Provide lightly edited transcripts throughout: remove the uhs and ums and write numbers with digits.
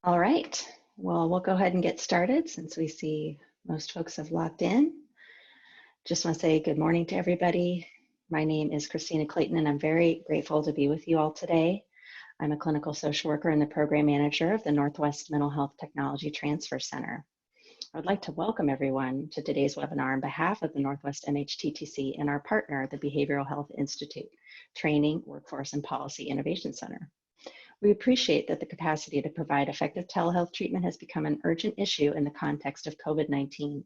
All right, well, we'll go ahead and get started since we see most folks have logged in. Just want to say good morning to everybody. My name is Christina Clayton, and I'm very grateful to be with you all today. I'm a clinical social worker and the program manager of the Northwest Mental Health Technology Transfer Center. I would like to welcome everyone to today's webinar on behalf of the Northwest MHTTC and our partner, the Behavioral Health Institute Training, Workforce, and Policy Innovation Center. We appreciate that the capacity to provide effective telehealth treatment has become an urgent issue in the context of COVID-19.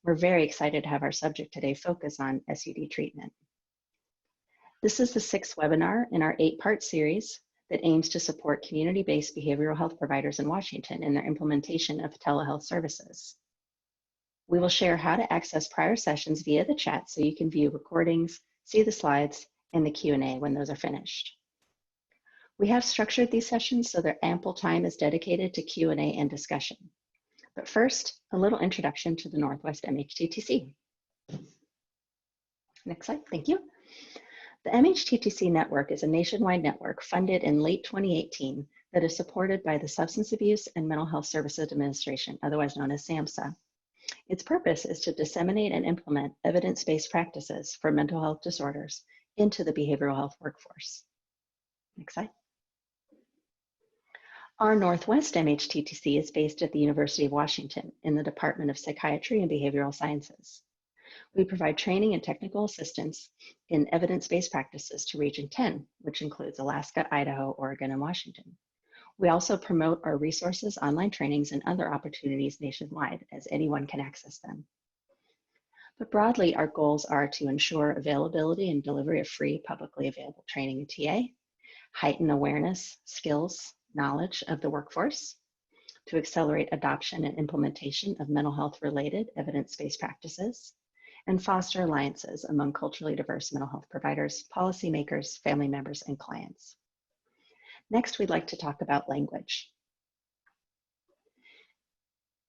We're very excited to have our subject today focus on SUD treatment. This is the 6th webinar in our 8-part series that aims to support community-based behavioral health providers in Washington in their implementation of telehealth services. We will share how to access prior sessions via the chat so you can view recordings, see the slides, and the Q&A when those are finished. We have structured these sessions so that ample time is dedicated to Q&A and discussion. But first, a little introduction to the Northwest MHTTC. Next slide, thank you. The MHTTC network is a nationwide network funded in late 2018 that is supported by the Substance Abuse and Mental Health Services Administration, otherwise known as SAMHSA. Its purpose is to disseminate and implement evidence-based practices for mental health disorders into the behavioral health workforce. Next slide. Our Northwest MHTTC is based at the University of Washington in the Department of Psychiatry and Behavioral Sciences. We provide training and technical assistance in evidence-based practices to Region 10, which includes Alaska, Idaho, Oregon, and Washington. We also promote our resources, online trainings, and other opportunities nationwide as anyone can access them. But broadly, our goals are to ensure availability and delivery of free, publicly available training and TA, heighten awareness, skills, knowledge of the workforce, to accelerate adoption and implementation of mental health related evidence-based practices, and foster alliances among culturally diverse mental health providers, policymakers, family members, and clients. Next, we'd like to talk about language.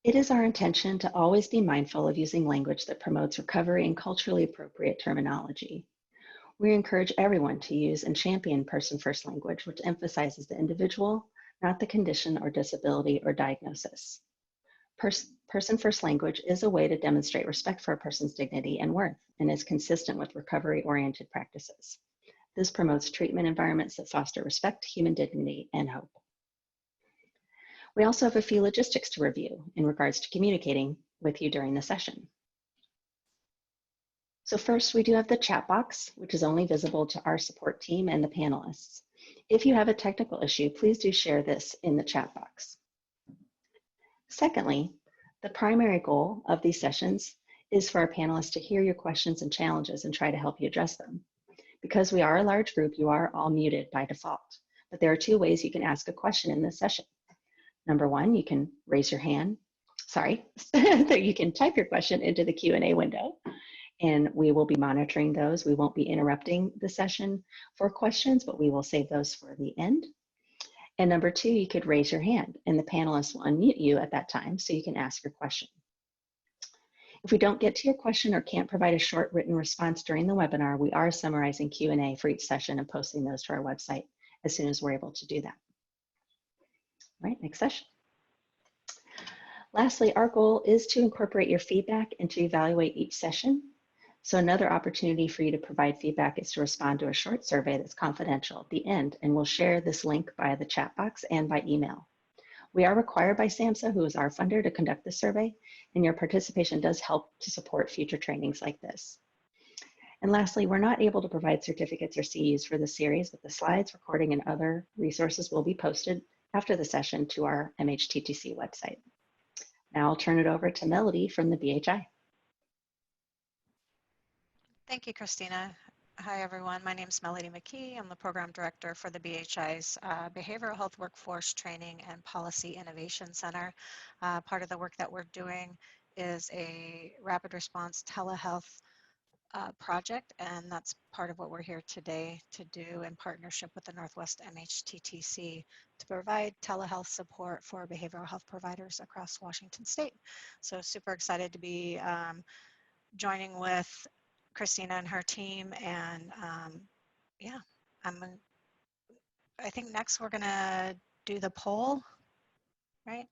It is our intention to always be mindful of using language that promotes recovery and culturally appropriate terminology. We encourage everyone to use and champion person-first language, which emphasizes the individual, not the condition or disability or diagnosis. Person-first language is a way to demonstrate respect for a person's dignity and worth and is consistent with recovery-oriented practices. This promotes treatment environments that foster respect, human dignity, and hope. We also have a few logistics to review in regards to communicating with you during the session. So first, we do have the chat box, which is only visible to our support team and the panelists. If you have a technical issue, please do share this in the chat box. Secondly, the primary goal of these sessions is for our panelists to hear your questions and challenges and try to help you address them. Because we are a large group, you are all muted by default, but there are 2 ways you can ask a question in this session. Number 1, you can raise your hand, you can type your question into the Q&A window, and we will be monitoring those. We won't be interrupting the session for questions, but we will save those for the end. And number 2, you could raise your hand and the panelists will unmute you at that time so you can ask your question. If we don't get to your question or can't provide a short written response during the webinar, we are summarizing Q&A for each session and posting those to our website as soon as we're able to do that. All right, next session. Lastly, our goal is to incorporate your feedback and to evaluate each session. So another opportunity for you to provide feedback is to respond to a short survey that's confidential at the end, and we'll share this link via the chat box and by email. We are required by SAMHSA, who is our funder, to conduct this survey, and your participation does help to support future trainings like this. And lastly, we're not able to provide certificates or CEUs for the series, but the slides, recording, and other resources will be posted after the session to our MHTTC website. Now I'll turn it over to Melody from the BHI. Thank you, Christina. Hi, everyone. My name is Melody McKee. I'm the Program Director for the BHI's Behavioral Health Workforce Training and Policy Innovation Center. Part of the work that we're doing is a rapid response telehealth project, and that's part of what we're here today to do in partnership with the Northwest MHTTC to provide telehealth support for behavioral health providers across Washington State. So super excited to be joining with Christina and her team, and yeah, I think next we're gonna do the poll. right?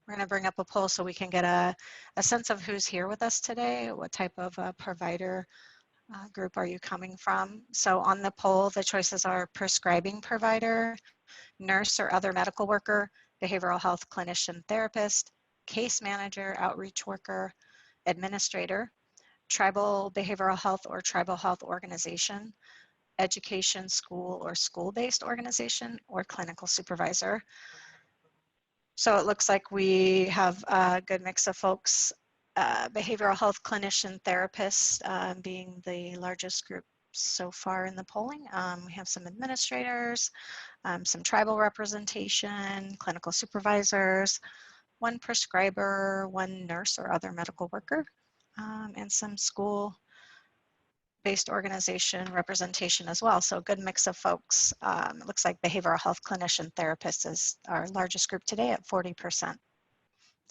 We're going to bring up a poll so we can get a sense of who's here with us today. What type of provider group are you coming from? So on the poll, the choices are prescribing provider, nurse or other medical worker, behavioral health clinician therapist, case manager, outreach worker, administrator, tribal behavioral health or tribal health organization, education, school or school-based organization, or clinical supervisor. So it looks like we have a good mix of folks, behavioral health clinician therapists being the largest group so far in the polling. We have some administrators, some tribal representation, clinical supervisors, one prescriber, one nurse or other medical worker, and some school-based organization representation as well. So a good mix of folks. It looks like behavioral health clinician therapists is our largest group today at 40%.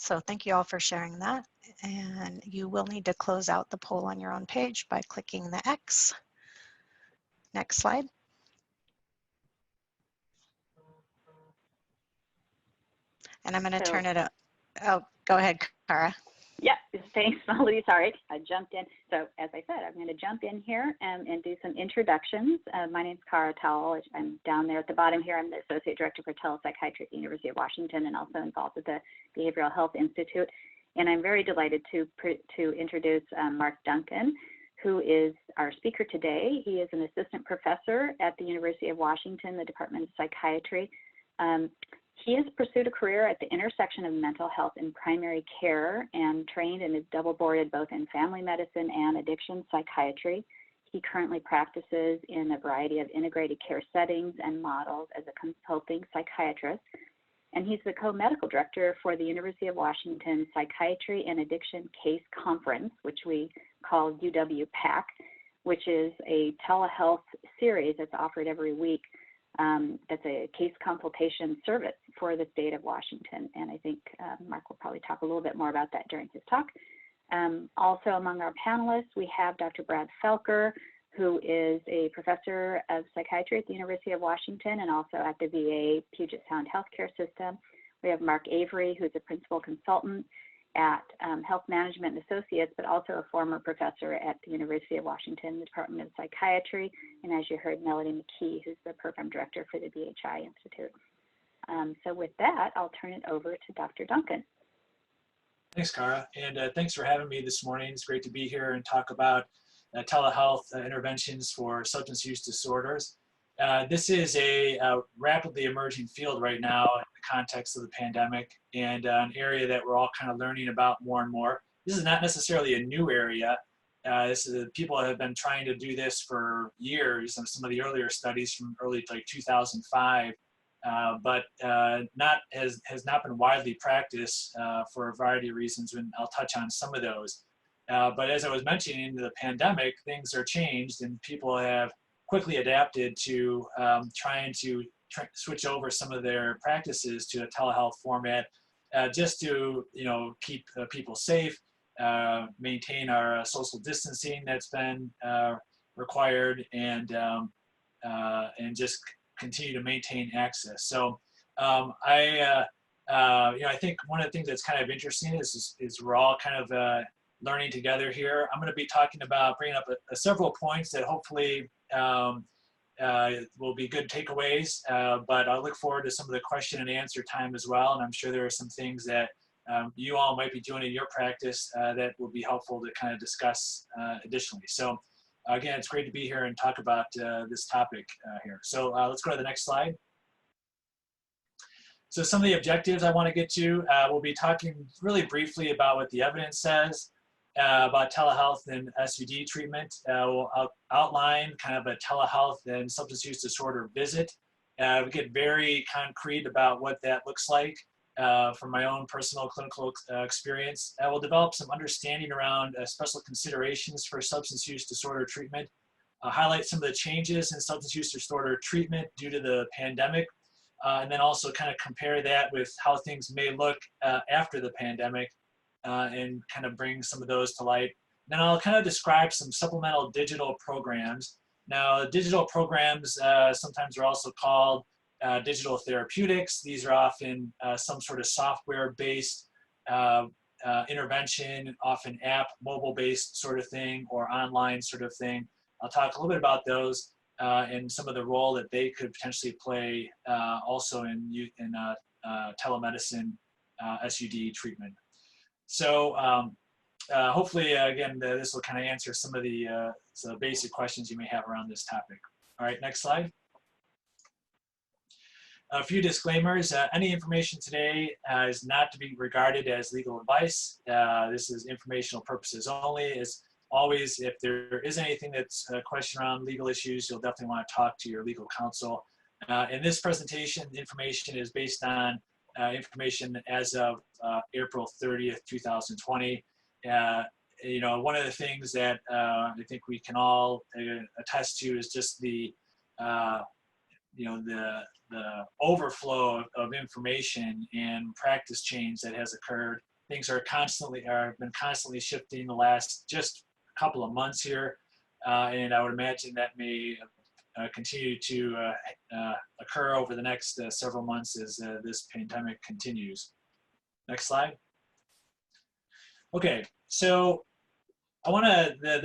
So thank you all for sharing that. And you will need to close out the poll on your own page by clicking the X. Next slide. And I'm going to turn it up. Oh, go ahead, Cara. Yeah, thanks, Melody. Sorry, I jumped in. So as I said, I'm going to jump in here and do some introductions. My name's Cara Towell. I'm down there at the bottom here. I'm the Associate Director for Telepsychiatry at the University of Washington and also involved with the Behavioral Health Institute. And I'm very delighted to introduce Mark Duncan, who is our speaker today. He is an assistant professor at the University of Washington, the Department of Psychiatry. He has pursued a career at the intersection of mental health and primary care and trained and is double boarded both in family medicine and addiction psychiatry. He currently practices in a variety of integrated care settings and models as a consulting psychiatrist. And he's the co-medical director for the University of Washington Psychiatry and Addiction Case Conference, which we call UW-PAC, which is a telehealth series that's offered every week. That's a case consultation service for the state of Washington. And I think Mark will probably talk a little bit more about that during his talk. Also among our panelists, we have Dr. Brad Felker, who is a professor of psychiatry at the University of Washington and also at the VA Puget Sound Healthcare System. We have Mark Avery, who's a principal consultant at Health Management Associates, but also a former professor at the University of Washington, the Department of Psychiatry, and as you heard, Melody McKee, who's the program director for the BHI Institute. So with that, I'll turn it over to Dr. Duncan. Thanks, Cara, and thanks for having me this morning. It's great to be here and talk about telehealth interventions for substance use disorders. This is a rapidly emerging field right now in the context of the pandemic, and an area that we're all kind of learning about more and more. This is not necessarily a new area. People have been trying to do this for years, and some of the earlier studies from early like 2005, but has not been widely practiced for a variety of reasons, and I'll touch on some of those. But as I was mentioning, the pandemic, things are changed, and people have quickly adapted to trying to switch over some of their practices to a telehealth format, just to keep people safe, maintain our social distancing that's been required, and just continue to maintain access. So I think one of the things that's kind of interesting is we're all kind of learning together here. I'm going to be talking about bringing up several points that hopefully will be good takeaways, but I'll look forward to some of the question and answer time as well. And I'm sure there are some things that you all might be doing in your practice that will be helpful to kind of discuss additionally. So again, it's great to be here and talk about this topic here. So let's go to the next slide. So some of the objectives I want to get to, we'll be talking really briefly about what the evidence says about telehealth and SUD treatment. We'll outline kind of a telehealth and substance use disorder visit. We get very concrete about what that looks like from my own personal clinical experience. We'll develop some understanding around special considerations for substance use disorder treatment, highlight some of the changes in substance use disorder treatment due to the pandemic, and then also kind of compare that with how things may look after the pandemic, and kind of bring some of those to light. Then I'll kind of describe some supplemental digital programs. Now, digital programs sometimes are also called digital therapeutics. These are often some sort of software-based intervention, often app, mobile-based sort of thing, or online sort of thing. I'll talk a little bit about those and some of the role that they could potentially play also in telemedicine SUD treatment. So hopefully, again, this will kind of answer some of the basic questions you may have around this topic. All right, next slide. A few disclaimers. Any information today is not to be regarded as legal advice. This is informational purposes only. As always, if there is anything that's a question around legal issues, you'll definitely want to talk to your legal counsel. In this presentation, the information is based on information as of April 30th, 2020. You know, one of the things that I think we can all attest to is just the you know, the overflow of information and practice change that has occurred. Things are been constantly shifting the last just a couple of months here, and I would imagine that may continue to occur over the next several months as this pandemic continues. Next slide. Okay, so I want to as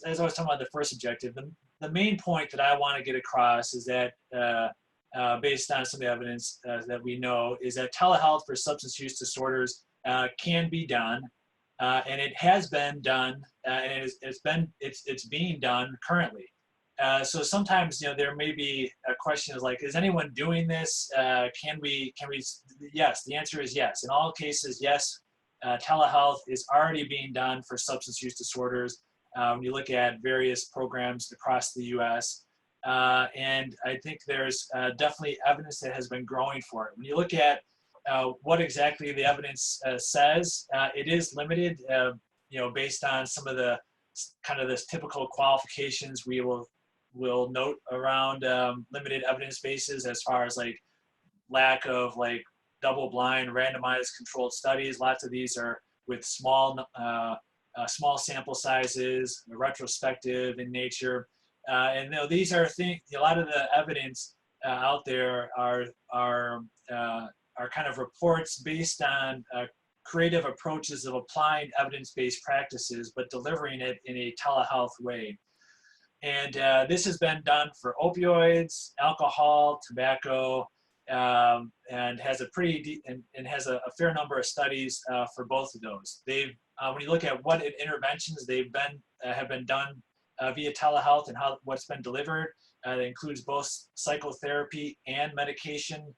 I was talking about the first objective, the main point that I want to get across is that based on some of the evidence that we know is that telehealth for substance use disorders can be done, and it has been done, and it's being done currently. So sometimes, you know, there may be a question is like, is anyone doing this? Can we? Yes, the answer is yes. In all cases, yes. Telehealth is already being done for substance use disorders. When you look at various programs across the U.S., and I think there's definitely evidence that has been growing for it. When you look at what exactly the evidence says, it is limited, you know, based on some of the kind of this typical qualifications we will note around limited evidence bases, as far as like lack of like double-blind randomized controlled studies. Lots of these are with small sample sizes, retrospective in nature, and you know, these are things. A lot of the evidence out there are kind of reports based on creative approaches of applying evidence-based practices, but delivering it in a telehealth way. And this has been done for opioids, alcohol, tobacco, and has a has a fair number of studies for both of those. They've when you look at what interventions have been done via telehealth and what's been delivered, it includes both psychotherapy and medication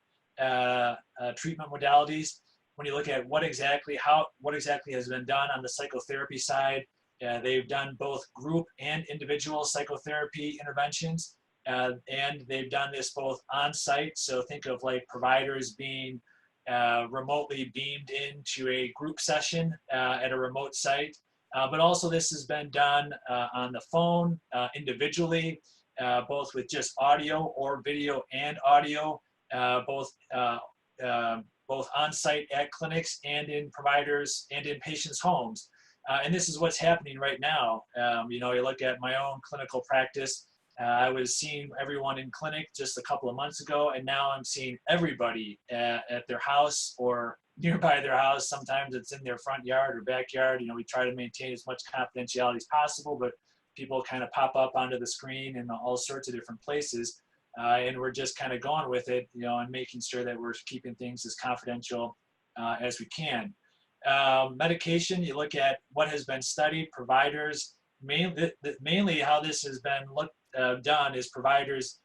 treatment modalities. When you look at what exactly has been done on the psychotherapy side, they've done both group and individual psychotherapy interventions, and they've done this both on site. So think of like providers being remotely beamed into a group session at a remote site. But also this has been done on the phone individually, both with just audio or video and audio, both on site at clinics and in providers and in patients' homes. And this is what's happening right now. You know, you look at my own clinical practice. I was seeing everyone in clinic just a couple of months ago, and now I'm seeing everybody at their house or nearby their house. Sometimes it's in their front yard or backyard. You know, we try to maintain as much confidentiality as possible, but people kind of pop up onto the screen in all sorts of different places. And we're just kind of going with it, you know, and making sure that we're keeping things as confidential as we can. Medication, you look at what has been studied, providers, mainly how this has been done is providers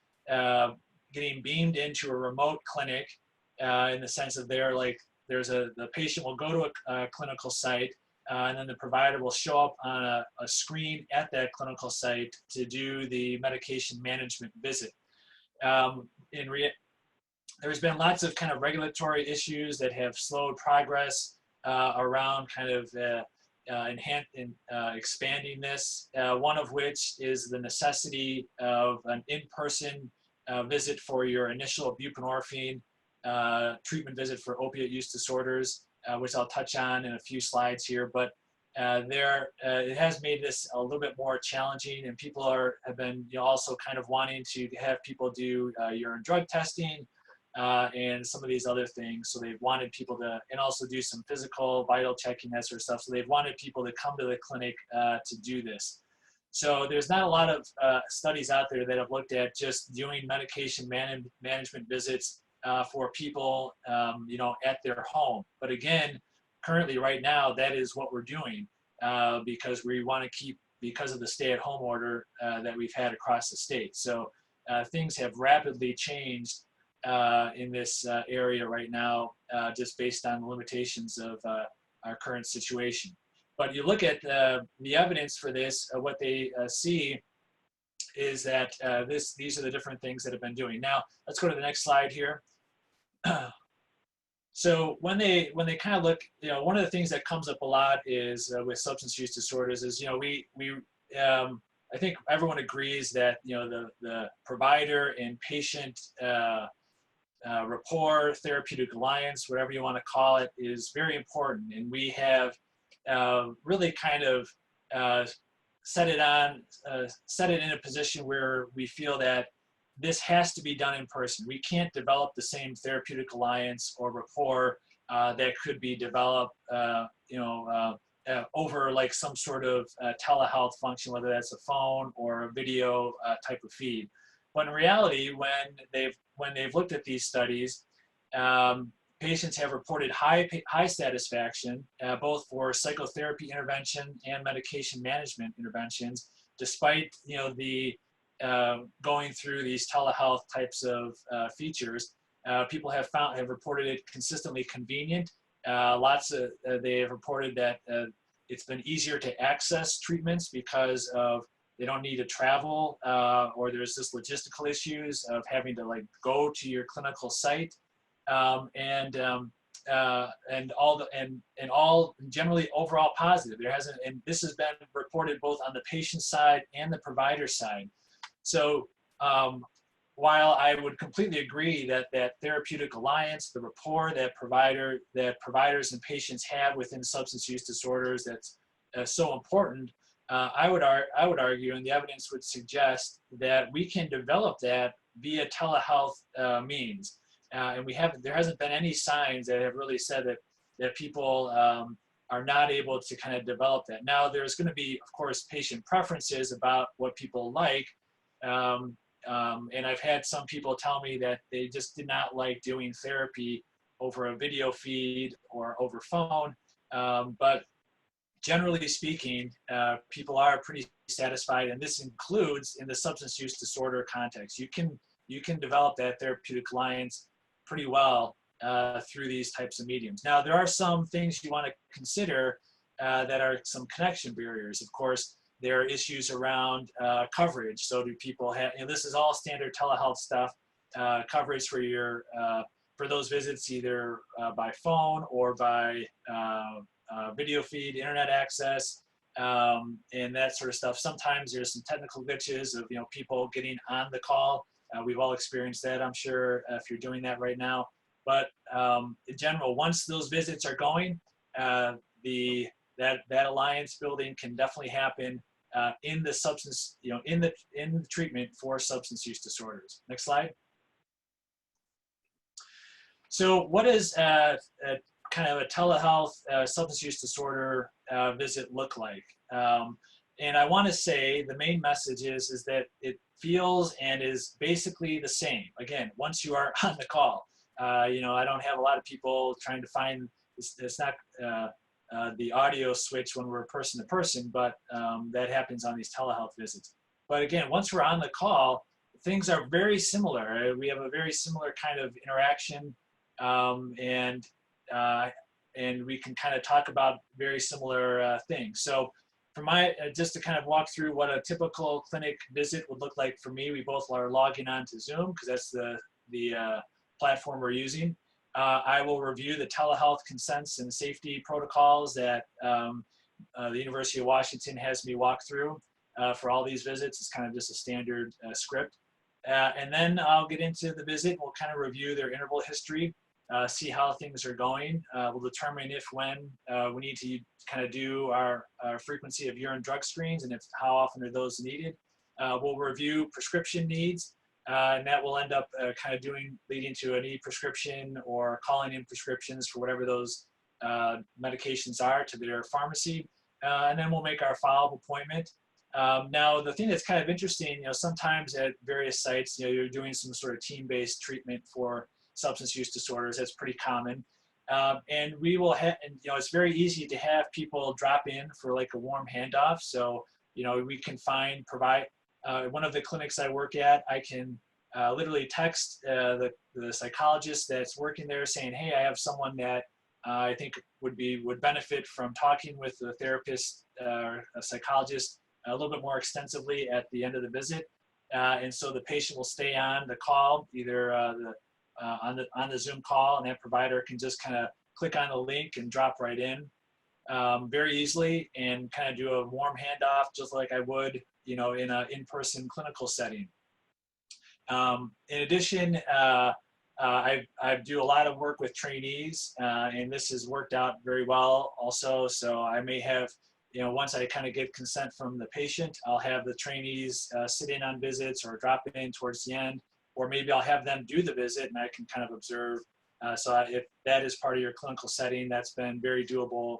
getting beamed into a remote clinic in the sense of the patient will go to a clinical site, and then the provider will show up on a screen at that clinical site to do the medication management visit. There's been lots of kind of regulatory issues that have slowed progress around kind of expanding this, one of which is the necessity of an in-person visit for your initial buprenorphine treatment visit for opiate use disorders, which I'll touch on in a few slides here. But it has made this a little bit more challenging, and people have been also kind of wanting to have people do urine drug testing and some of these other things. So they've wanted people to, and also do some physical vital checking, that sort of stuff. So they've wanted people to come to the clinic to do this. So there's not a lot of studies out there that have looked at just doing medication management visits for people, at their home. But again, currently right now, that is what we're doing because we want to keep, because of the stay-at-home order that we've had across the state. So things have rapidly changed in this area right now, just based on the limitations of our current situation. But you look at the evidence for this, what they see is that these are the different things that have been doing. Now, let's go to the next slide here. So when they kind of look, one of the things that comes up a lot is with substance use disorders is, I think everyone agrees that, the provider and patient rapport, therapeutic alliance, whatever you want to call it, is very important. And we have really kind of set it in a position where we feel that this has to be done in person. We can't develop the same therapeutic alliance or rapport that could be developed, over like some sort of telehealth function, whether that's a phone or a video type of feed. But in reality, when they've looked at these studies, patients have reported high satisfaction, both for psychotherapy intervention and medication management interventions, despite the going through these telehealth types of features. People have reported it consistently convenient. They have reported that it's been easier to access treatments because of they don't need to travel, or there's just logistical issues of having to go to your clinical site, and all generally overall positive. And this has been reported both on the patient side and the provider side. So while I would completely agree that therapeutic alliance, the rapport that providers and patients have within substance use disorders, that's so important, I would argue, and the evidence would suggest, that we can develop that via telehealth means. And there hasn't been any signs that have really said that people are not able to kind of develop that. Now, there's going to be, of course, patient preferences about what people like. And I've had some people tell me that they just did not like doing therapy over a video feed or over phone. But generally speaking, people are pretty satisfied, and this includes in the substance use disorder context. You can develop that therapeutic alliance pretty well through these types of mediums. Now, there are some things you want to consider that are some connection barriers. Of course, there are issues around coverage. So do people have, this is all standard telehealth stuff, coverage for those visits, either by phone or by video feed, internet access, and that sort of stuff. Sometimes there's some technical glitches of people getting on the call. We've all experienced that, I'm sure, if you're doing that right now. But in general, once those visits are going, that alliance building can definitely happen in the substance, in the treatment for substance use disorders. Next slide. So what is kind of a telehealth substance use disorder visit look like? And I want to say the main message is that it feels and is basically the same. Again, once you are on the call, I don't have a lot of people trying to find, it's not the audio switch when we're person to person, but that happens on these telehealth visits. But again, once we're on the call, things are very similar. We have a very similar kind of interaction, and we can kind of talk about very similar things. So for just to kind of walk through what a typical clinic visit would look like for me, we both are logging on to Zoom because that's the platform we're using. I will review the telehealth consents and safety protocols that the University of Washington has me walk through for all these visits. It's kind of just a standard script. And then I'll get into the visit. We'll kind of review their interval history. see how things are going. We'll determine if when we need to kind of do our frequency of urine drug screens and if how often are those needed. We'll review prescription needs, and that will end up kind of leading to an e-prescription or calling in prescriptions for whatever those medications are to their pharmacy. And then we'll make our follow-up appointment. Now, the thing that's kind of interesting, sometimes at various sites, you're doing some sort of team-based treatment for substance use disorders. That's pretty common. And we will have, it's very easy to have people drop in for like a warm handoff. So, we can provide, one of the clinics I work at, I can literally text the psychologist that's working there saying, hey, I have someone that I think would benefit from talking with the therapist or a psychologist a little bit more extensively at the end of the visit. And so the patient will stay on the call, either on the Zoom call, and that provider can just kind of click on the link and drop right in very easily and kind of do a warm handoff just like I would, in an in-person clinical setting. In addition, I do a lot of work with trainees, and this has worked out very well also. So I may have, once I kind of get consent from the patient, I'll have the trainees sit in on visits or drop in towards the end, or maybe I'll have them do the visit and I can kind of observe. So if that is part of your clinical setting, that's been very doable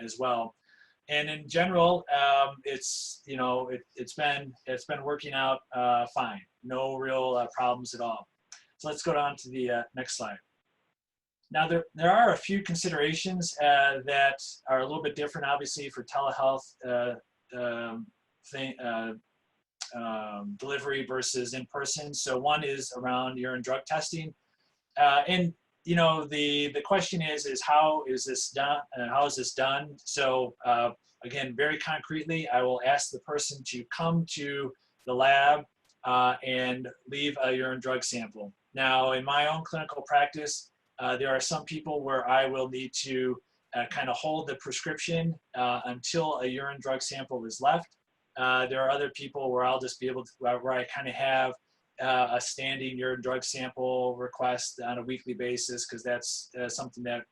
as well. And in general, it's been working out fine. No real problems at all. So let's go on to the next slide. Now there are a few considerations that are a little bit different, obviously, for telehealth delivery versus in person. So one is around urine drug testing, and the question is how is this done? How is this done? So again, very concretely, I will ask the person to come to the lab and leave a urine drug sample. Now, in my own clinical practice, there are some people where I will need to kind of hold the prescription until a urine drug sample is left. There are other people where I'll just be able to, where I kind of have a standing urine drug sample request on a weekly basis, because that's something that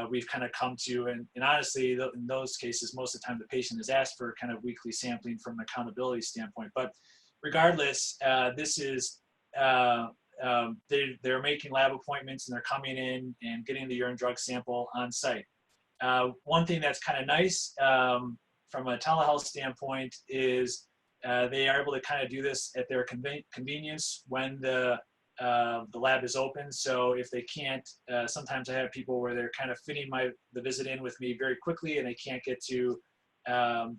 we've kind of come to. And honestly, in those cases, most of the time the patient has asked for kind of weekly sampling from an accountability standpoint. But regardless, this is, they're making lab appointments and they're coming in and getting the urine drug sample on site. One thing that's kind of nice from a telehealth standpoint is they are able to kind of do this at their convenience when the lab is open. So if they can't, sometimes I have people where they're kind of fitting the visit in with me very quickly and they can't get to go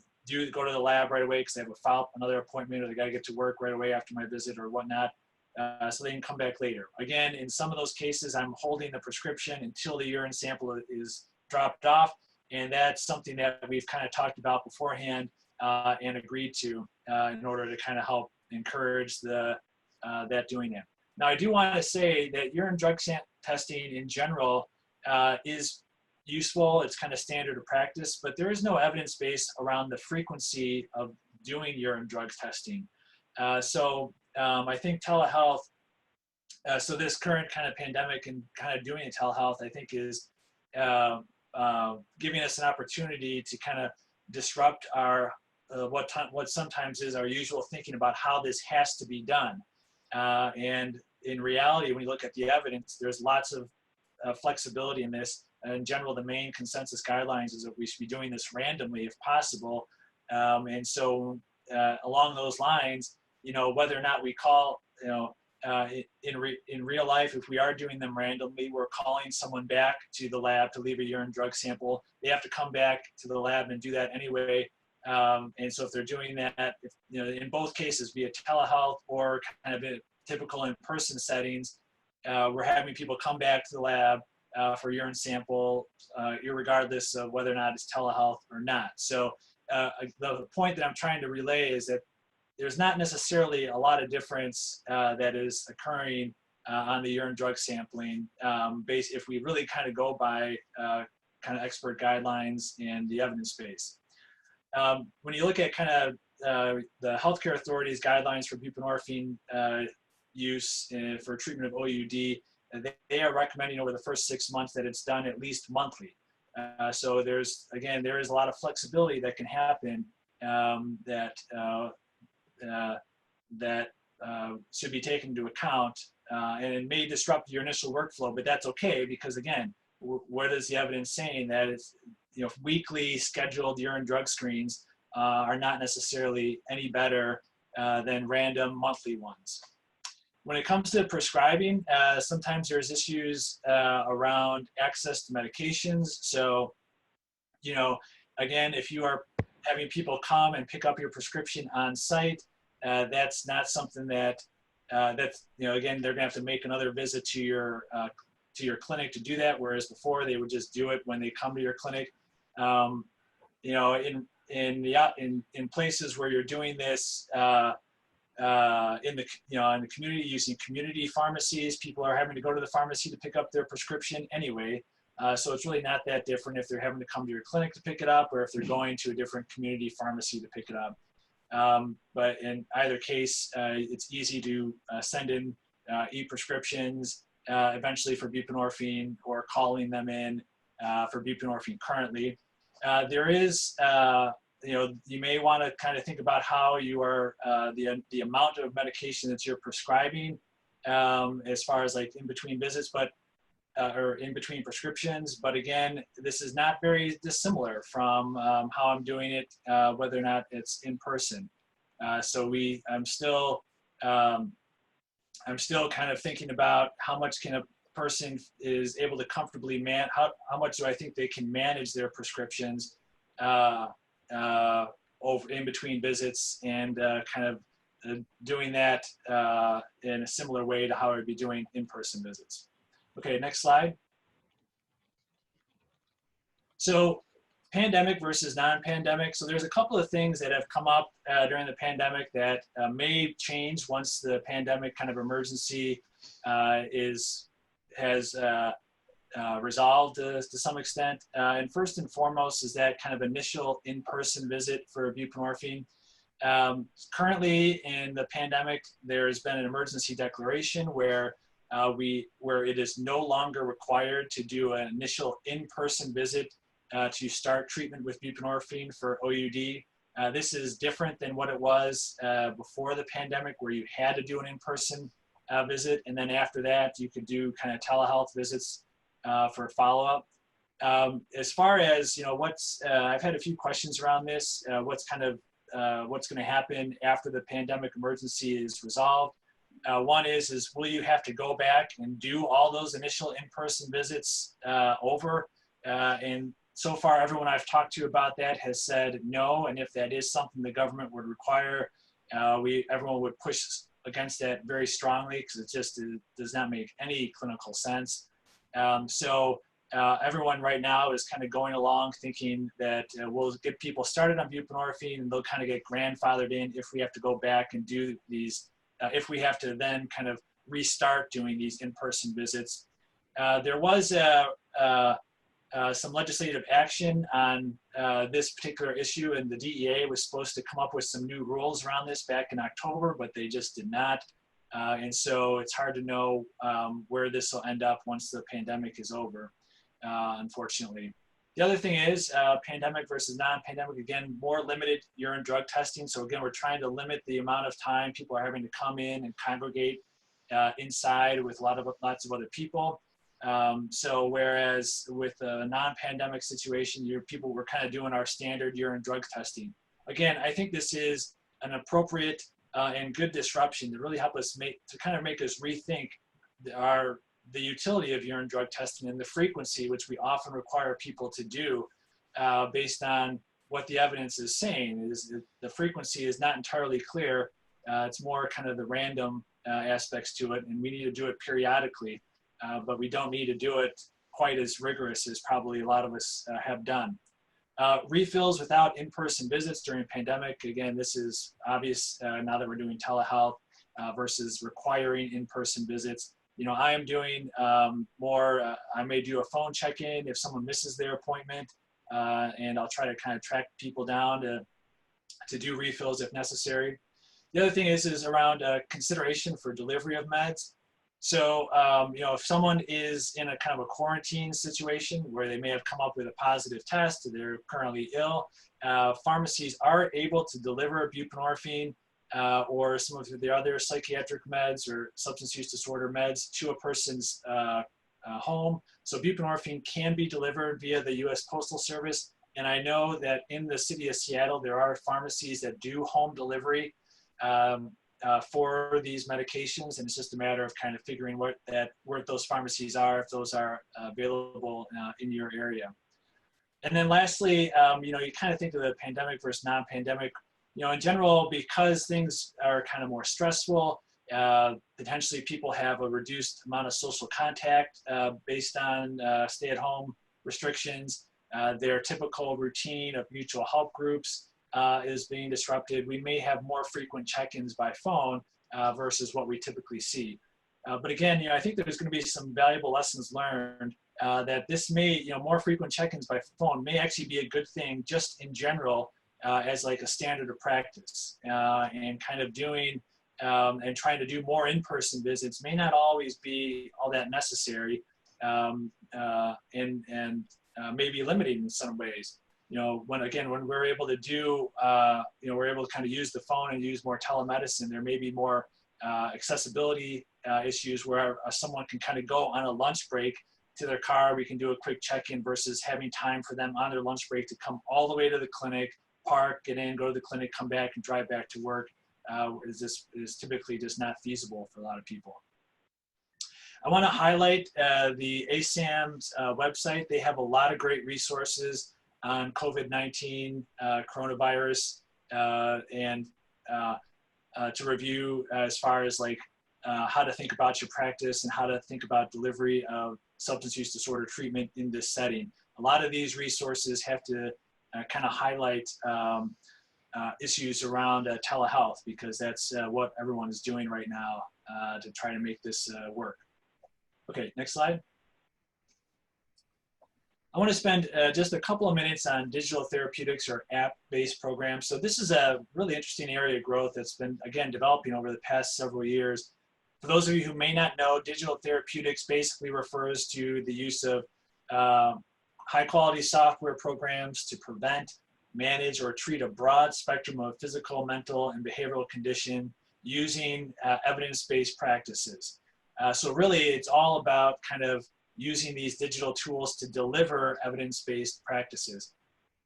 to the lab right away because they have a follow-up, another appointment, or they got to get to work right away after my visit or whatnot. So they can come back later. Again, in some of those cases, I'm holding the prescription until the urine sample is dropped off. And that's something that we've kind of talked about beforehand and agreed to in order to kind of help encourage that doing that. Now, I do want to say that urine drug testing in general is useful. It's kind of standard of practice, but there is no evidence base around the frequency of doing urine drug testing. So I think telehealth, so this current kind of pandemic and kind of doing telehealth, I think is giving us an opportunity to kind of disrupt our what sometimes is our usual thinking about how this has to be done. And in reality, when you look at the evidence, there's lots of flexibility in this. In general, the main consensus guidelines is that we should be doing this randomly if possible. And so along those lines, whether or not we call, in real life, if we are doing them randomly, we're calling someone back to the lab to leave a urine drug sample. They have to come back to the lab and do that anyway. And so if they're doing that, in both cases, via telehealth or kind of in typical in-person settings, we're having people come back to the lab for urine sample, irregardless of whether or not it's telehealth or not. So the point that I'm trying to relay is that there's not necessarily a lot of difference that is occurring on the urine drug sampling if we really kind of go by kind of expert guidelines and the evidence base. When you look at kind of the healthcare authorities guidelines for buprenorphine use for treatment of OUD, they are recommending over the first 6 months that it's done at least monthly. So there is a lot of flexibility that can happen that should be taken into account, and it may disrupt your initial workflow, but that's okay, because again, what is the evidence saying? That it's, weekly scheduled urine drug screens are not necessarily any better than random monthly ones. When it comes to prescribing, sometimes there's issues around access to medications. So, again, if you are having people come and pick up your prescription on site, that's not something that, again, they're gonna have to make another visit to your clinic to do that, whereas before they would just do it when they come to your clinic. In places where you're doing this in the community, using community pharmacies, people are having to go to the pharmacy to pick up their prescription anyway. So it's really not that different if they're having to come to your clinic to pick it up, or if they're going to a different community pharmacy to pick it up. But in either case, it's easy to send in e-prescriptions eventually for buprenorphine, or calling them in for buprenorphine currently. There is, you may want to kind of think about how you are, the amount of medication that you're prescribing as far as like in between visits, or in between prescriptions. But again, this is not very dissimilar from how I'm doing it, whether or not it's in person. So I'm still kind of thinking about how much can a person is able to comfortably how much do I think they can manage their prescriptions over in between visits, and kind of doing that in a similar way to how I'd be doing in-person visits. Okay, next slide. So pandemic versus non-pandemic. So there's a couple of things that have come up during the pandemic that may change once the pandemic kind of emergency has resolved to some extent. And first and foremost is that kind of initial in-person visit for buprenorphine. Currently in the pandemic, there's been an emergency declaration where it is no longer required to do an initial in-person visit to start treatment with buprenorphine for OUD. This is different than what it was before the pandemic, where you had to do an in-person visit, and then after that you could do kind of telehealth visits for follow-up. As far as I've had a few questions around this. What's going to happen after the pandemic emergency is resolved? One is will you have to go back and do all those initial in-person visits over? And so far, everyone I've talked to about that has said no. And if that is something the government would require, everyone would push against that very strongly, because it just does not make any clinical sense. So everyone right now is kind of going along thinking that we'll get people started on buprenorphine, and they'll kind of get grandfathered in if we have to go back and do these, if we have to then kind of restart doing these in-person visits. There was some legislative action on this particular issue, and the DEA was supposed to come up with some new rules around this back in October, but they just did not. And so it's hard to know where this will end up once the pandemic is over, unfortunately. The other thing is pandemic versus non-pandemic, again, more limited urine drug testing. So again, we're trying to limit the amount of time people are having to come in and congregate inside with lots of other people. So whereas with a non-pandemic situation, people were kind of doing our standard urine drug testing. Again, I think this is an appropriate and good disruption to really help us make us rethink the utility of urine drug testing and the frequency, which we often require people to do based on what the evidence is saying. The frequency is not entirely clear. It's more kind of the random aspects to it, and we need to do it periodically. But we don't need to do it quite as rigorous as probably a lot of us have done. Refills without in-person visits during pandemic. Again, this is obvious now that we're doing telehealth versus requiring in-person visits. I am doing more, I may do a phone check-in if someone misses their appointment, and I'll try to kind of track people down to do refills if necessary. The other thing is around consideration for delivery of meds. So, if someone is in a kind of a quarantine situation where they may have come up with a positive test, or they're currently ill, pharmacies are able to deliver buprenorphine or some of the other psychiatric meds or substance use disorder meds to a person's home. So buprenorphine can be delivered via the U.S. Postal Service. And I know that in the city of Seattle, there are pharmacies that do home delivery for these medications, and it's just a matter of kind of figuring where those pharmacies are, if those are available in your area. And then lastly, you kind of think of the pandemic versus non-pandemic. In general, because things are kind of more stressful, potentially people have a reduced amount of social contact based on stay-at-home restrictions. Their typical routine of mutual help groups is being disrupted. We may have more frequent check-ins by phone versus what we typically see. But again, I think there's going to be some valuable lessons learned that this may, more frequent check-ins by phone may actually be a good thing just in general as like a standard of practice, and kind of doing and trying to do more in-person visits may not always be all that necessary, and maybe limiting in some ways. When we're able to do, we're able to kind of use the phone and use more telemedicine, there may be more accessibility issues where someone can kind of go on a lunch break to their car. We can do a quick check-in versus having time for them on their lunch break to come all the way to the clinic, park, get in, go to the clinic, come back, and drive back to work. Is typically just not feasible for a lot of people. I want to highlight the ASAM's website. They have a lot of great resources on COVID-19, coronavirus, and to review as far as like how to think about your practice and how to think about delivery of substance use disorder treatment in this setting. A lot of these resources have to kind of highlight issues around telehealth, because that's what everyone is doing right now to try to make this work. Okay, next slide. I want to spend just a couple of minutes on digital therapeutics or app-based programs. So this is a really interesting area of growth that's been, again, developing over the past several years. For those of you who may not know, digital therapeutics basically refers to the use of high-quality software programs to prevent, manage, or treat a broad spectrum of physical, mental, and behavioral condition using evidence-based practices. So really, it's all about kind of using these digital tools to deliver evidence-based practices.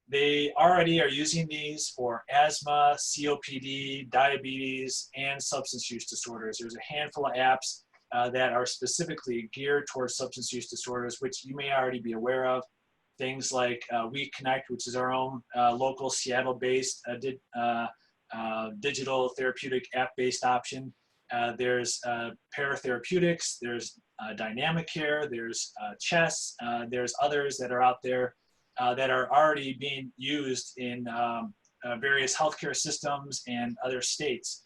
They already are using these for asthma, COPD, diabetes, and substance use disorders. There's a handful of apps that are specifically geared towards substance use disorders, which you may already be aware of. Things like WeConnect, which is our own local Seattle-based digital therapeutic app-based option. There's Paratherapeutics, there's Dynamic Care, there's Chess, there's others that are out there that are already being used in various healthcare systems and other states.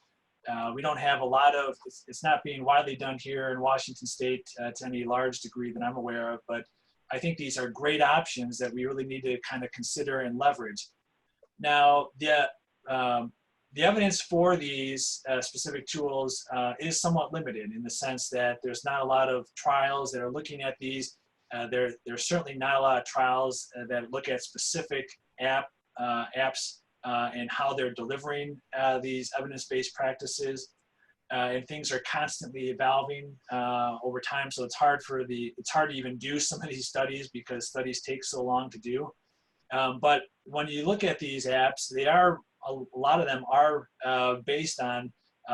We don't have a lot of, it's not being widely done here in Washington State to any large degree that I'm aware of, but I think these are great options that we really need to kind of consider and leverage. Now, the evidence for these specific tools is somewhat limited in the sense that there's not a lot of trials that are looking at these. There's certainly not a lot of trials that look at specific apps and how they're delivering these evidence-based practices. And things are constantly evolving over time, so it's hard to even do some of these studies because studies take so long to do. But when you look at these apps, a lot of them are based on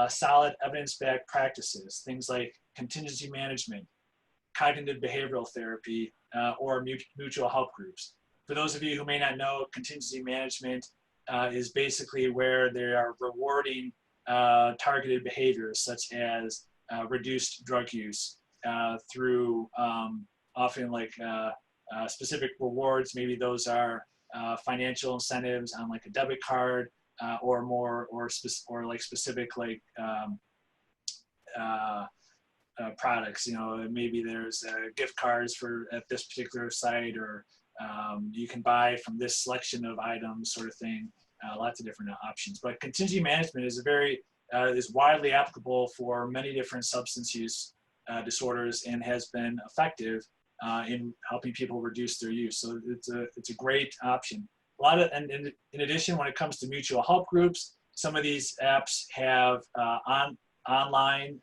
solid evidence-backed practices, things like contingency management, cognitive behavioral therapy, or mutual help groups. For those of you who may not know, contingency management is basically where they are rewarding targeted behaviors such as reduced drug use through often like specific rewards. Maybe those are financial incentives on like a debit card or like specific like products. Maybe there's gift cards at this particular site, or you can buy from this selection of items, sort of thing. Lots of different options, but contingency management is is widely applicable for many different substance use disorders and has been effective in helping people reduce their use. So it's a great option. A lot of, and in addition, when it comes to mutual help groups, some of these apps have online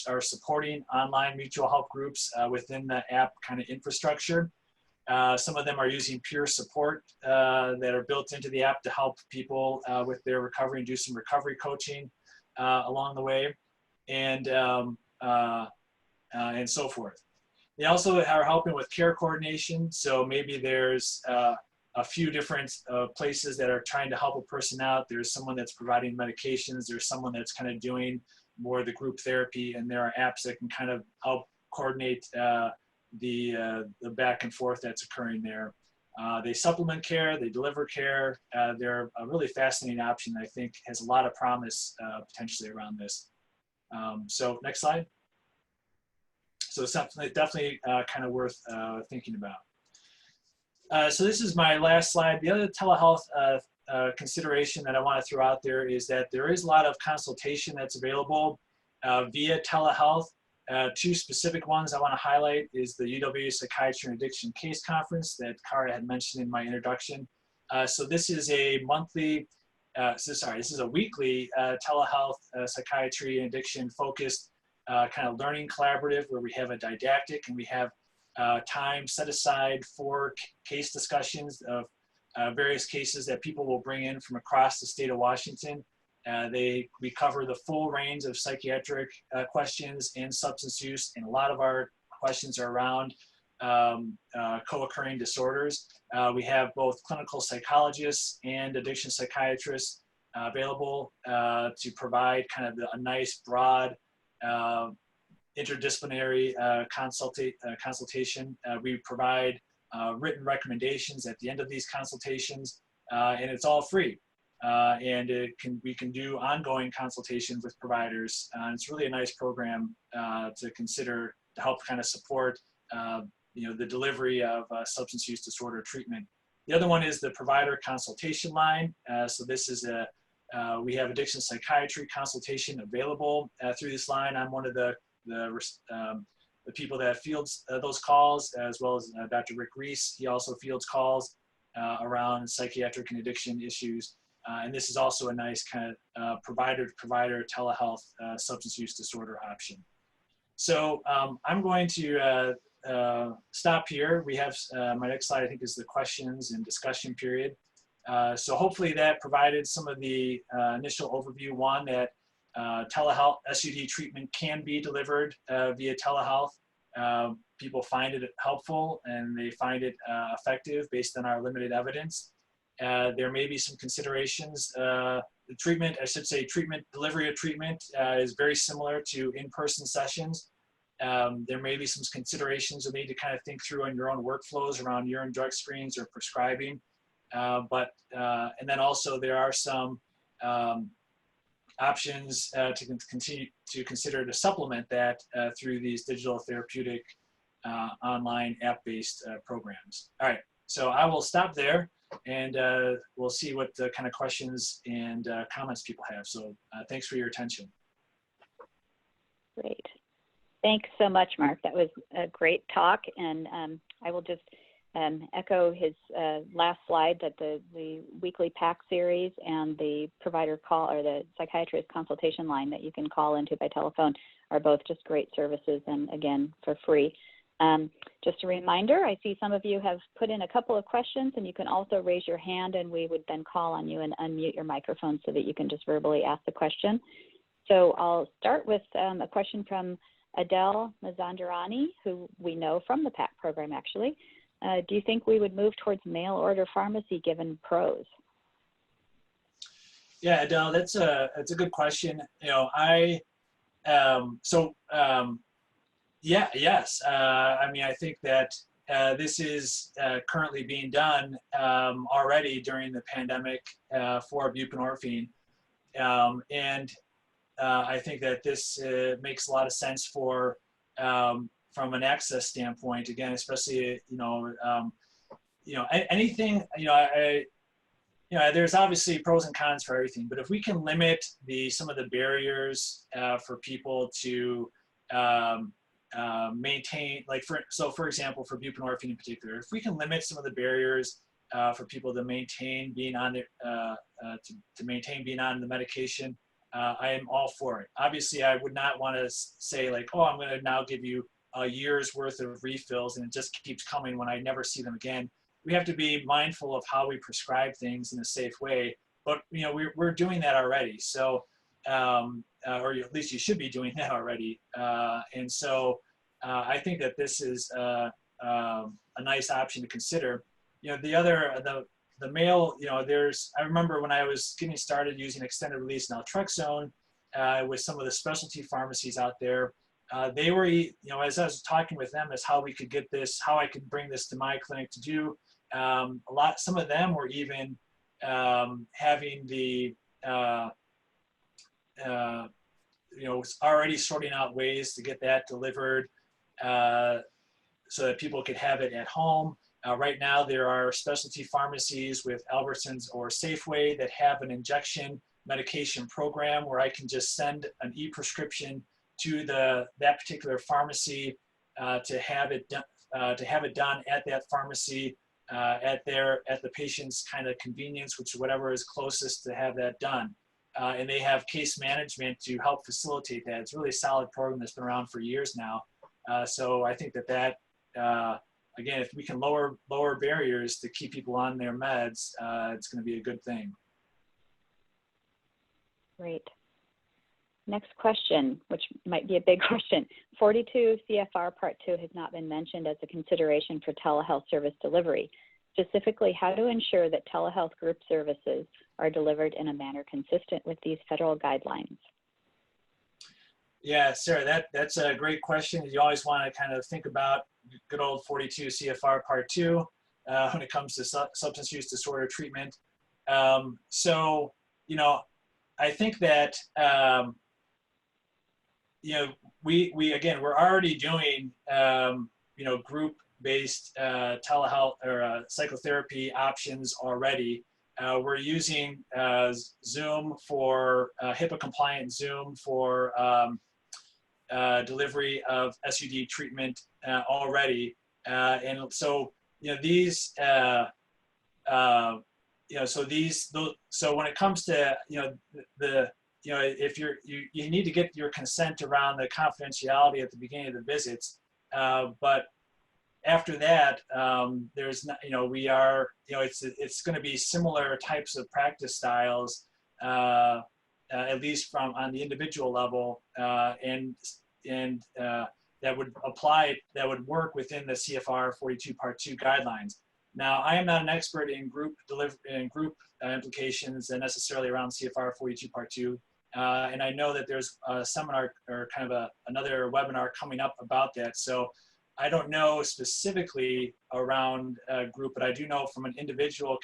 are supporting online mutual help groups within the app kind of infrastructure. Some of them are using peer support that are built into the app to help people with their recovery and do some recovery coaching along the way, and so forth. They also are helping with care coordination. So maybe there's a few different places that are trying to help a person out. There's someone that's providing medications. There's someone that's kind of doing more of the group therapy, and there are apps that can kind of help coordinate the back and forth that's occurring there. They supplement care, they deliver care. They're a really fascinating option that I think has a lot of promise potentially around this. So next slide. So it's definitely kind of worth thinking about. So this is my last slide. The other telehealth consideration that I want to throw out there is that there is a lot of consultation that's available via telehealth. Two specific ones I want to highlight is the UW Psychiatry and Addiction Case Conference that Cara had mentioned in my introduction. So this is a monthly, this is a weekly telehealth psychiatry and addiction focused kind of learning collaborative where we have a didactic and we have time set aside for case discussions of various cases that people will bring in from across the state of Washington. We cover the full range of psychiatric questions and substance use, and a lot of our questions are around co-occurring disorders. We have both clinical psychologists and addiction psychiatrists available to provide kind of a nice broad interdisciplinary consultation. We provide written recommendations at the end of these consultations, and it's all free. And we can do ongoing consultations with providers. It's really a nice program to consider to help kind of support the delivery of substance use disorder treatment. The other one is the provider consultation line. So this is we have addiction psychiatry consultation available through this line. I'm one of the people that fields those calls, as well as Dr. Rick Reese. He also fields calls around psychiatric and addiction issues. And this is also a nice kind of provider-to-provider telehealth substance use disorder option. So I'm going to stop here. We have my next slide, I think, is the questions and discussion period. So hopefully that provided some of the initial overview. One, that telehealth SUD treatment can be delivered via telehealth. People find it helpful and they find it effective based on our limited evidence. There may be some considerations. The treatment, I should say, delivery of treatment is very similar to in-person sessions. There may be some considerations you'll need to kind of think through on your own workflows around urine drug screens or prescribing. And then also there are some options to continue to consider to supplement that through these digital therapeutic online app-based programs. All right, so I will stop there. And we'll see what kind of questions and comments people have. So thanks for your attention. Great. Thanks so much, Mark. That was a great talk. And I will just echo his last slide that the weekly PAC series and the provider call or the psychiatrist consultation line that you can call into by telephone are both just great services, and again, for free. Just a reminder, I see some of you have put in a couple of questions, and you can also raise your hand and we would then call on you and unmute your microphone so that you can just verbally ask the question. So I'll start with a question from Adele Mazandarani, who we know from the PAC program actually. Do you think we would move towards mail order pharmacy given pros? Yeah, Adele, that's a good question. Yeah, yes. I mean, I think that this is currently being done already during the pandemic for buprenorphine. And I think that this makes a lot of sense for, from an access standpoint, again, especially, anything, there's obviously pros and cons for everything, but if we can limit some of the barriers for people to maintain, like for example, for buprenorphine in particular, if we can limit some of the barriers for people to maintain being on the to maintain being on the medication, I am all for it. Obviously, I would not want to say like, oh, I'm going to now give you a year's worth of refills and it just keeps coming when I never see them again. We have to be mindful of how we prescribe things in a safe way. But you know, we're doing that already. So, or at least you should be doing that already. And so, I think that this is a nice option to consider. You know, the male, you know, I remember when I was getting started using extended release naltrexone with some of the specialty pharmacies out there, they were, you know, as I was talking with them as how we could get this, how I could bring this to my clinic to do, some of them were even having the, you know, already sorting out ways to get that delivered so that people could have it at home. Right now, there are specialty pharmacies with Albertsons or Safeway that have an injection medication program where I can just send an e-prescription to that particular pharmacy to have it done at that pharmacy at the patient's kind of convenience, which whatever is closest to have that done. And they have case management to help facilitate that. It's a really solid program that's been around for years now. So I think that again, if we can lower barriers to keep people on their meds, it's going to be a good thing. Great. Next question, which might be a big question. 42 CFR Part 2 has not been mentioned as a consideration for telehealth service delivery. Specifically, how to ensure that telehealth group services are delivered in a manner consistent with these federal guidelines? Yeah, Sarah, that's a great question. You always want to kind of think about good old 42 CFR Part 2 when it comes to substance use disorder treatment. So, you know, I think that, you know, we're already doing, you know, group-based telehealth or psychotherapy options already. We're using Zoom for HIPAA-compliant Zoom for delivery of SUD treatment already, and so you know these, you know, so when it comes to you know you know if you need to get your consent around the confidentiality at the beginning of the visits, but after that, there's not, you know, we are, you know, it's going to be similar types of practice styles, at least on the individual level, and that would work within the CFR 42 Part 2 guidelines. Now, I am not an expert in group implications and necessarily around CFR 42 Part 2, and I know that there's a seminar or kind of another webinar coming up about that. So I don't know specifically around group, but I do know from an individual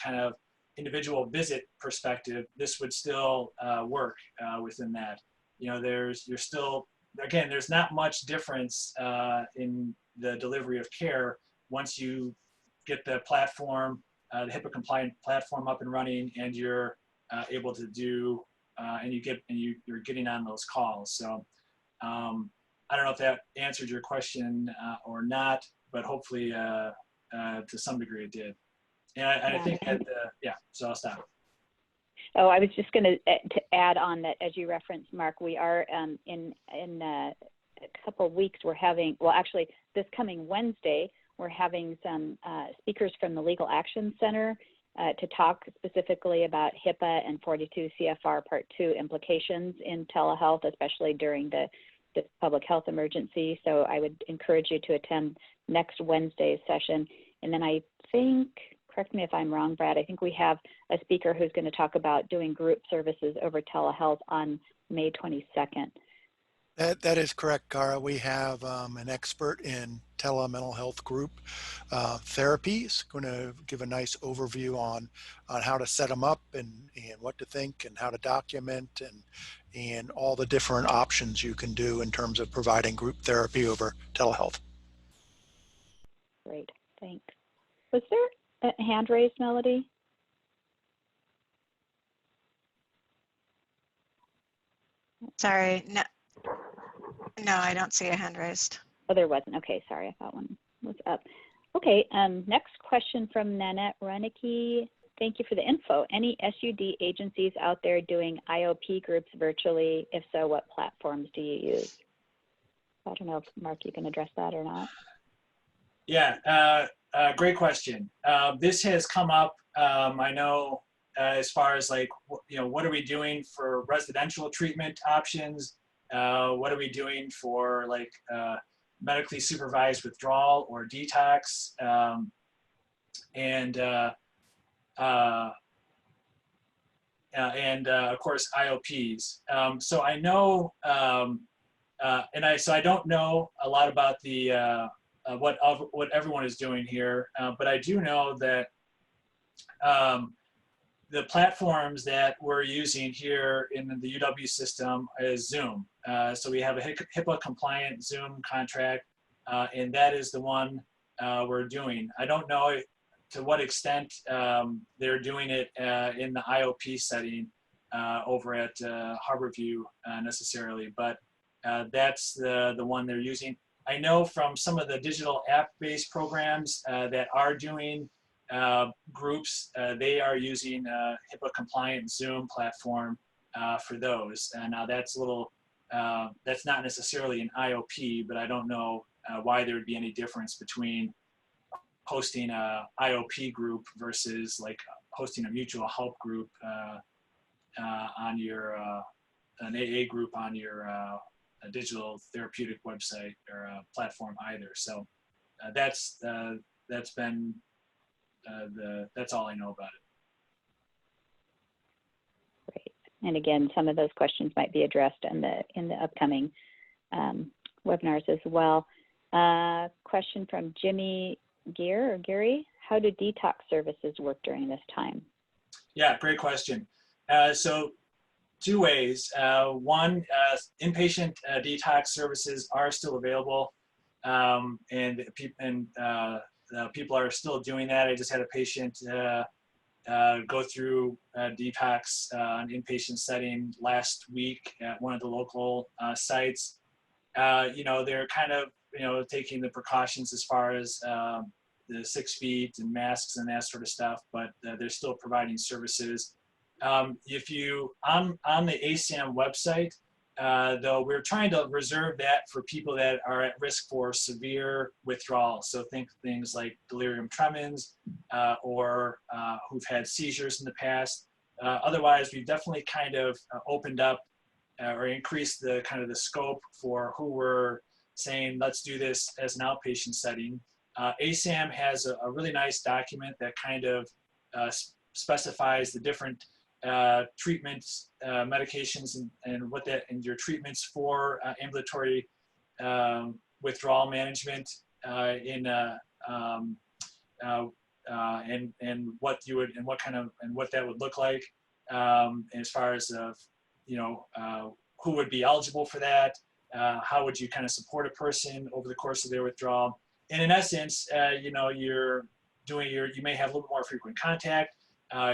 visit perspective, this would still work within that. You know, there's not much difference in the delivery of care once you get the platform, the HIPAA compliant platform up and running, and you're able to do, and you're getting on those calls. So I don't know if that answered your question or not, but hopefully to some degree it did. And I think that, so I'll stop. Oh, I was just going to add on that, as you referenced, Mark, we are in a couple of weeks, we're having, well, actually, this coming Wednesday, we're having some speakers from the Legal Action Center to talk specifically about HIPAA and 42 CFR Part 2 implications in telehealth, especially during this public health emergency. So I would encourage you to attend next Wednesday's session. And then I think, correct me if I'm wrong, Brad, I think we have a speaker who's going to talk about doing group services over telehealth on May 22nd. That is correct, Cara. We have an expert in telemental health group therapies going to give a nice overview on how to set them up and what to think and how to document and all the different options you can do in terms of providing group therapy over telehealth. Great, thanks. Was there a hand raised, Melody? Sorry, no, I don't see a hand raised. Oh, there wasn't. Okay, sorry, I thought one was up. Okay, next question from Nanette Renicky. Thank you for the info. Any SUD agencies out there doing IOP groups virtually? If so, what platforms do you use? I don't know if, Mark, you can address that or not. Yeah, great question. This has come up, I know, as far as like, what are we doing for residential treatment options? What are we doing for like medically supervised withdrawal or detox? And of course IOPs. So I know, so I don't know a lot about the what everyone is doing here, but I do know that the platforms that we're using here in the UW system is Zoom. So we have a HIPAA compliant Zoom contract, and that is the one we're doing. I don't know to what extent they're doing it in the IOP setting over at Harborview necessarily, but that's the one they're using. I know from some of the digital app-based programs that are doing groups, they are using HIPAA compliant Zoom platform for those. And now that's a little, that's not necessarily an IOP, but I don't know why there would be any difference between hosting a IOP group versus like hosting a mutual help group on your, an AA group on your a digital therapeutic website or platform either. So that's been that's all I know about it. Great. And again, some of those questions might be addressed in the upcoming webinars as well. Question from Jimmy Geary. How do detox services work during this time? Yeah, great question. So two ways. One, inpatient detox services are still available, and people are still doing that. I just had a patient go through detox an inpatient setting last week at one of the local sites. They're kind of taking the precautions as far as the 6 feet and masks and that sort of stuff, but they're still providing services. If you on the ASAM website, though, we're trying to reserve that for people that are at risk for severe withdrawal. So think things like delirium tremens or who've had seizures in the past. Otherwise, we've definitely kind of opened up or increased the kind of the scope for who we're saying, let's do this as an outpatient setting. ASAM has a really nice document that kind of specifies the different treatments, medications, and what that and your treatments for ambulatory withdrawal management and what you would and what kind of and what that would look like as far as who would be eligible for that, how would you kind of support a person over the course of their withdrawal, and in essence, you're doing you may have a little more frequent contact,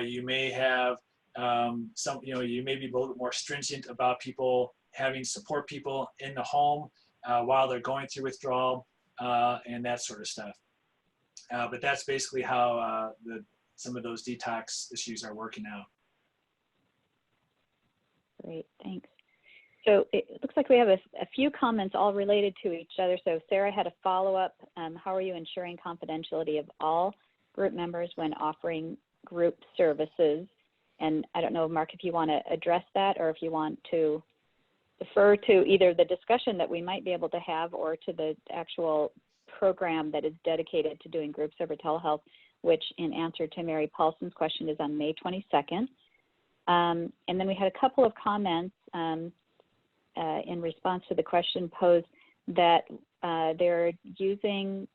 you may have you may be a little bit more stringent about people having support people in the home while they're going through withdrawal and that sort of stuff. But that's basically how some of those detox issues are working out. Great, thanks. So it looks like we have a few comments all related to each other. So Sarah had a follow-up. How are you ensuring confidentiality of all group members when offering group services? And I don't know, Mark, if you want to address that or if you want to defer to either the discussion that we might be able to have or to the actual program that is dedicated to doing groups over telehealth, which in answer to Mary Paulson's question is on May 22nd. And then we had a couple of comments in response to the question posed that they're using,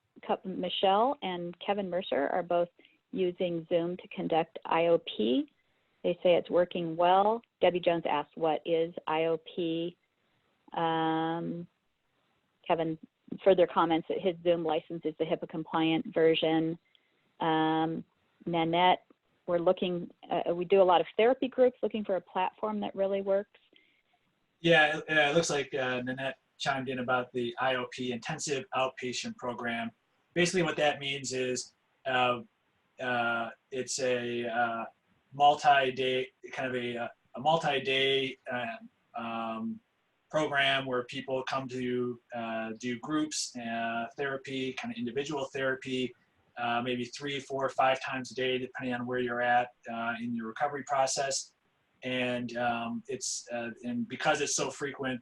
Michelle and Kevin Mercer are both using Zoom to conduct IOP. They say it's working well. Debbie Jones asked, what is IOP? Kevin further comments that his Zoom license is the HIPAA compliant version. Nanette, we're looking, we do a lot of therapy groups looking for a platform that really works. Yeah, it looks like Nanette chimed in about the IOP, Intensive Outpatient Program. Basically what that means is it's a multi-day, kind of a multi-day program where people come to do groups, therapy, kind of individual therapy, maybe 3, 4, 5 times a day, depending on where you're at in your recovery process. And and because it's so frequent,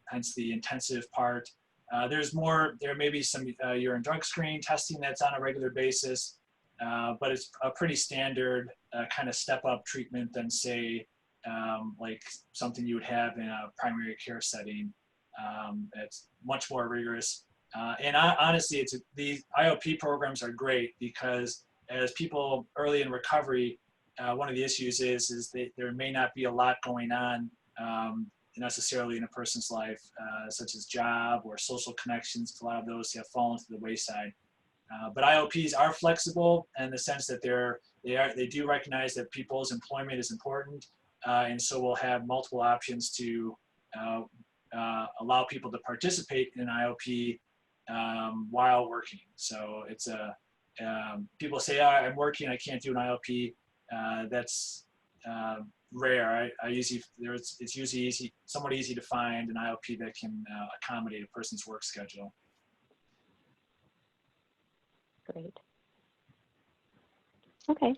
hence the intensive part. There may be some urine drug screen testing that's on a regular basis, but it's a pretty standard kind of step-up treatment than, say, like something you would have in a primary care setting. It's much more rigorous. And honestly, these IOP programs are great because as people early in recovery, one of the issues is that there may not be a lot going on necessarily in a person's life, such as job or social connections. A lot of those have fallen to the wayside. But IOPs are flexible in the sense that they do recognize that people's employment is important, and so we'll have multiple options to allow people to participate in IOP while working. So it's people say, oh, I'm working, I can't do an IOP. That's rare. It's usually somewhat easy to find an IOP that can accommodate a person's work schedule. Great. Okay.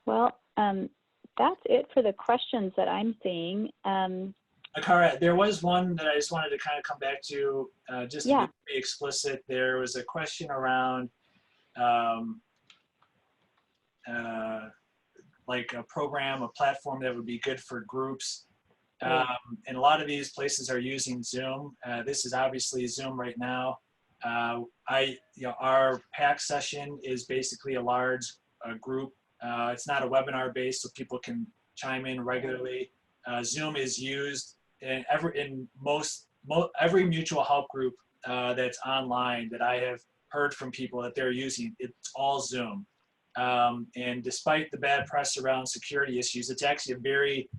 Well, that's it for the questions that I'm seeing. Akara, there was one that I just wanted to kind of come back to, just to be explicit. There was a question around like a program, a platform that would be good for groups. And a lot of these places are using Zoom. This is obviously Zoom right now. Our PAC session is basically a large group. It's not a webinar based, so people can chime in regularly. Zoom is used in every mutual help group that's online that I have heard from people that they're using. It's all Zoom. And despite the bad press around security issues, it's actually a very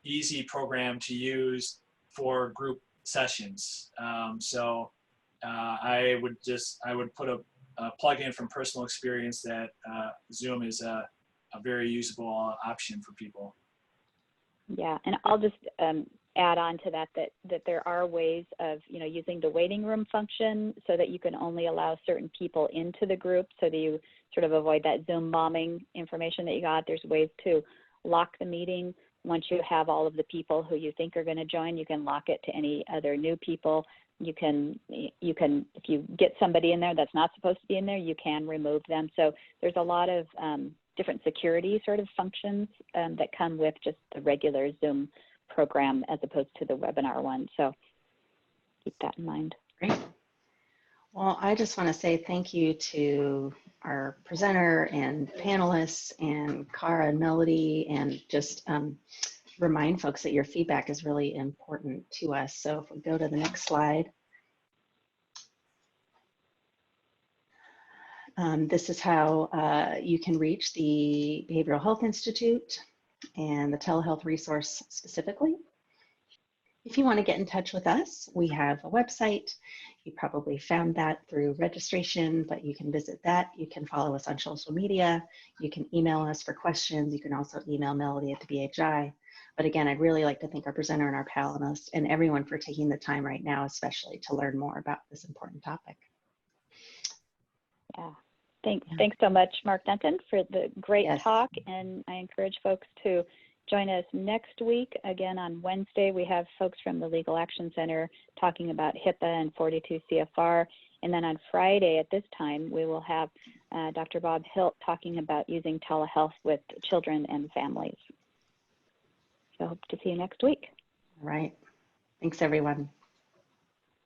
easy program to use for group sessions. So I would put a plug in from personal experience that Zoom is a very usable option for people. Yeah, and I'll just add on to that there are ways of using the waiting room function so that you can only allow certain people into the group so that you sort of avoid that Zoom bombing information that you got. There's ways to lock the meeting. Once you have all of the people who you think are going to join, you can lock it to any other new people. You can, if you get somebody in there that's not supposed to be in there, you can remove them. So there's a lot of different security sort of functions that come with just the regular Zoom program as opposed to the webinar one. So keep that in mind. Great. Well, I just want to say thank you to our presenter and panelists and Cara and Melody, and just remind folks that your feedback is really important to us. So if we go to the next slide. This is how you can reach the Behavioral Health Institute and the telehealth resource specifically. If you want to get in touch with us, we have a website. You probably found that through registration, but you can visit that. You can follow us on social media. You can email us for questions. You can also email Melody at the BHI. But again, I'd really like to thank our presenter and our panelists and everyone for taking the time right now, especially to learn more about this important topic. Yeah. Thanks so much, Mark Denton, for the great talk. And I encourage folks to join us next week. Again, on Wednesday, we have folks from the Legal Action Center talking about HIPAA and 42 CFR. And then on Friday at this time, we will have Dr. Bob Hilt talking about using telehealth with children and families. So hope to see you next week. All right. Thanks, everyone.